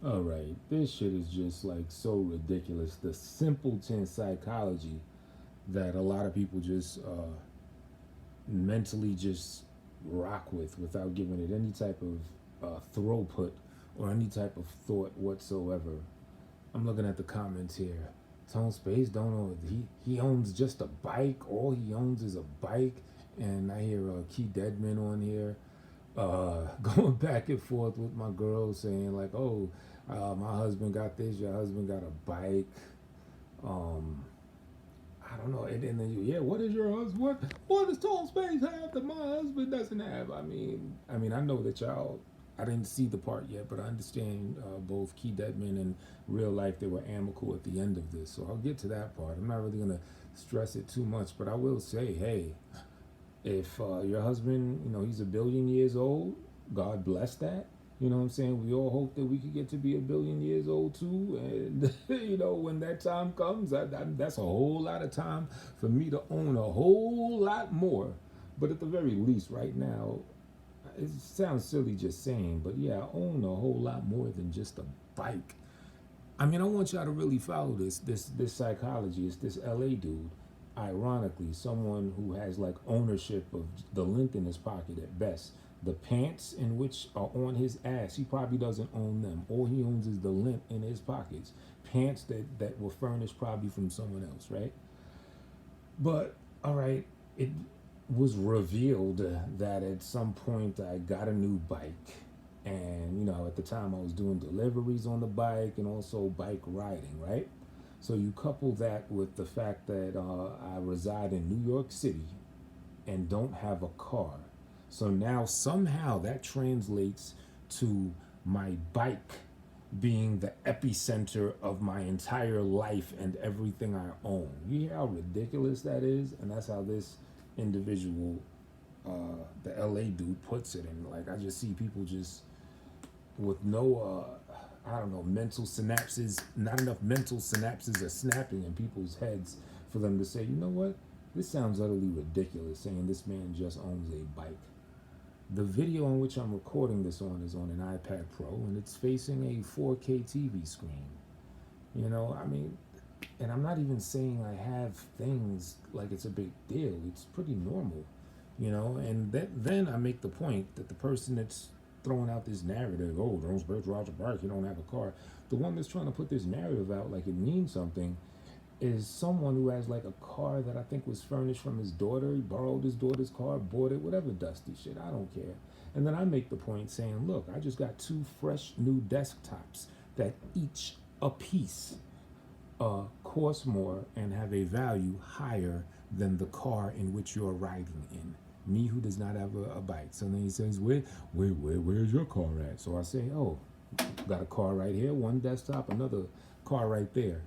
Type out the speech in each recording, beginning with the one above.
All right, this shit is just like so ridiculous. The simpleton psychology that a lot of people just mentally just rock with without giving it any type of throughput or any type of thought whatsoever. I'm looking at the comments here. Tone Space don't know he owns just a bike. All he owns is a bike. And I hear Key Deadman on here going back and forth with my girl saying like, "Oh, my husband got this. Your husband got a bike." Um, I don't know. And then you, yeah, what is your husband? What does Tone Space have that my husband doesn't have? I know that y'all. I didn't see the part yet, but I understand both Key Deadman and real life they were amicable at the end of this. So I'll get to that part. I'm not really gonna stress it too much, but I will say, hey, if your husband, he's a billion years old, God bless that. You know what I'm saying? We all hope that we could get to be a billion years old too. And, when that time comes, that's a whole lot of time for me to own a whole lot more. But at the very least, right now, it sounds silly just saying, but yeah, I own a whole lot more than just a bike. I want y'all to really follow this psychology. It's this LA dude. Ironically, someone who has like ownership of the lint in his pocket at best. The pants in which are on his ass, he probably doesn't own them. All he owns is the lint in his pockets. Pants that were furnished probably from someone else, right? But all right, it was revealed that at some point I got a new bike. And at the time I was doing deliveries on the bike and also bike riding, right? So you couple that with the fact that I reside in New York City and don't have a car. So now somehow that translates to my bike being the epicenter of my entire life and everything I own. You hear how ridiculous that is? And that's how this individual, the LA dude, puts it. And like, I just see people just with no, I don't know, mental synapses, not enough mental synapses are snapping in people's heads for them to say, you know what? This sounds utterly ridiculous saying this man just owns a bike. The video on which I'm recording this on is on an iPad Pro and it's facing a 4K TV screen. You know, I mean, and I'm not even saying I have things like it's a big deal. It's pretty normal, And then I make the point that the person that's throwing out this narrative, oh, don't spiritual drive a bike, you don't have a car. The one that's trying to put this narrative out like it means something is someone who has like a car that I think was furnished from his daughter. He borrowed his daughter's car, bought it, whatever dusty shit. I don't care. And then I make the point saying, look, I just got two fresh new desktops that each a piece cost more and have a value higher than the car in which you're riding in. Me, who does not have a bike. So then he says, where's your car at? So I say, oh, got a car right here, one desktop, another car right there.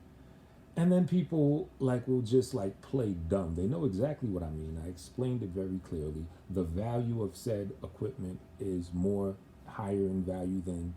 And then people like will just like play dumb. They know exactly what I mean. I explained it very clearly. The value of said equipment is more higher in value than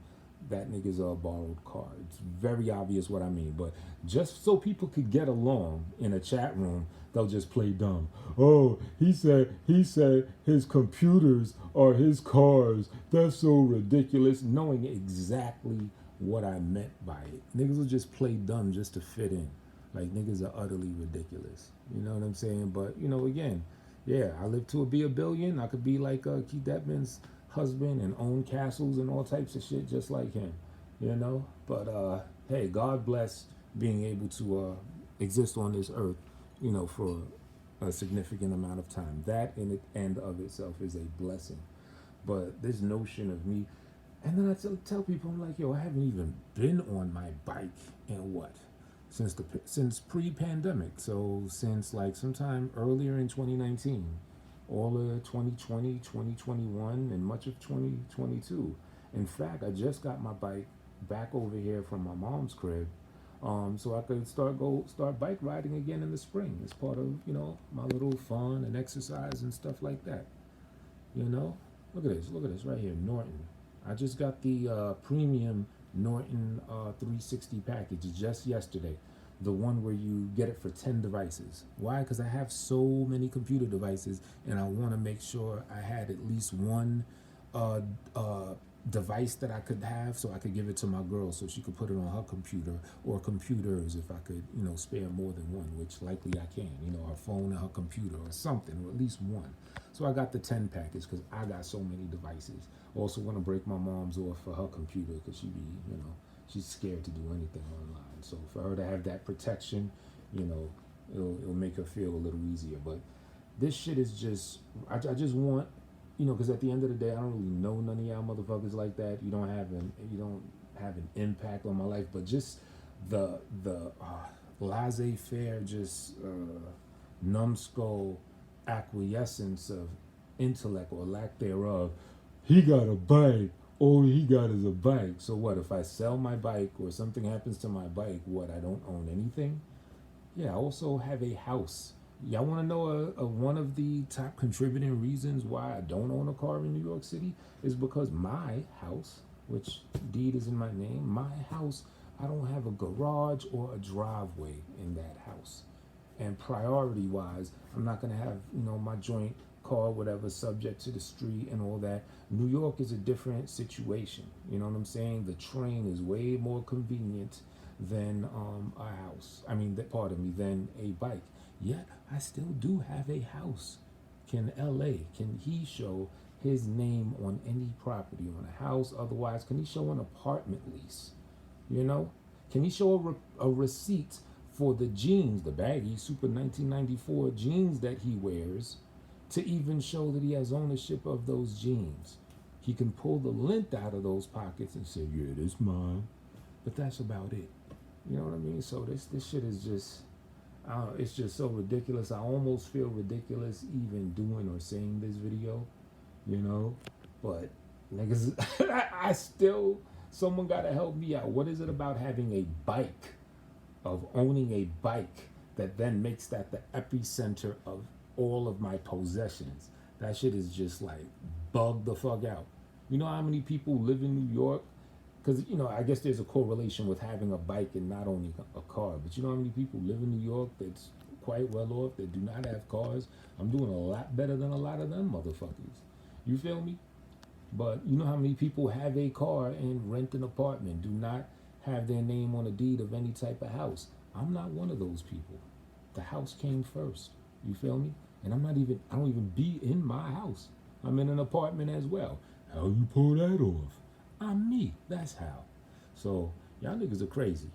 that nigga's borrowed car. It's very obvious what I mean. But just so people could get along in a chat room, they'll just play dumb. Oh, he said his computers are his cars. That's so ridiculous. Knowing exactly what I meant by it. Niggas will just play dumb just to fit in. Like niggas are utterly ridiculous. You know what I'm saying? But again, yeah, I live to be a billion. I could be like Keith Detman's husband and own castles and all types of shit just like him. But hey, God bless being able to exist on this earth, for a significant amount of time. That in it and of itself is a blessing. But this notion of me, and then I tell people, I'm like, yo, I haven't even been on my bike in what? Since pre-pandemic. So since like sometime earlier in 2019, all of 2020, 2021, and much of 2022. In fact, I just got my bike back over here from my mom's crib, so I could start bike riding again in the spring. It's part of my little fun and exercise and stuff like that. You know, look at this right here, Norton. I just got the premium Norton 360 package just yesterday. The one where you get it for 10 devices. Why? Because I have so many computer devices and I want to make sure I had at least one uh, uh, device that I could have so I could give it to my girl so she could put it on her computer or computers if I could, spare more than one, which likely I can, her phone and her computer or something, or at least one. So I got the 10 package because I got so many devices. Also want to break my mom's off for her computer because she be, she's scared to do anything online. So for her to have that protection, it'll make her feel a little easier. But this shit is just, I just want, because at the end of the day, I don't really know none of y'all motherfuckers like that. You don't have an impact on my life, but just the laissez-faire, just numbskull acquiescence of intellect or lack thereof. He got a bike. All he got is a bike. So what if I sell my bike or something happens to my bike? What, I don't own anything? Yeah, I also have a house. Y'all want to know one of the top contributing reasons why I don't own a car in New York City is because my house, which deed is in my name, my house, I don't have a garage or a driveway in that house. And priority wise, I'm not going to have, my joint car, whatever, subject to the street and all that. New York is a different situation. You know what I'm saying? The train is way more convenient than a house. Than a bike. Yet I still do have a house. Can he show his name on any property, on a house? Otherwise, can he show an apartment lease? Can he show a receipt for the jeans, the baggy Super 1994 jeans that he wears, to even show that he has ownership of those jeans? He can pull the lint out of those pockets and say, yeah, this mine. But that's about it. You know what I mean? So this shit is just, it's just so ridiculous. I almost feel ridiculous even doing or saying this video, But niggas, I still, someone gotta help me out. What is it about having a bike, of owning a bike, that then makes that the epicenter of all of my possessions? That shit is just like bugged the fuck out. You know how many people live in New York? Because, I guess there's a correlation with having a bike and not owning a car. But you know how many people live in New York that's quite well off, that do not have cars? I'm doing a lot better than a lot of them motherfuckers. You feel me? But you know how many people have a car and rent an apartment, do not have their name on a deed of any type of house? I'm not one of those people. The house came first. You feel me? And I don't even be in my house. I'm in an apartment as well. How you pull that off? I'm me. That's how. So y'all niggas are crazy.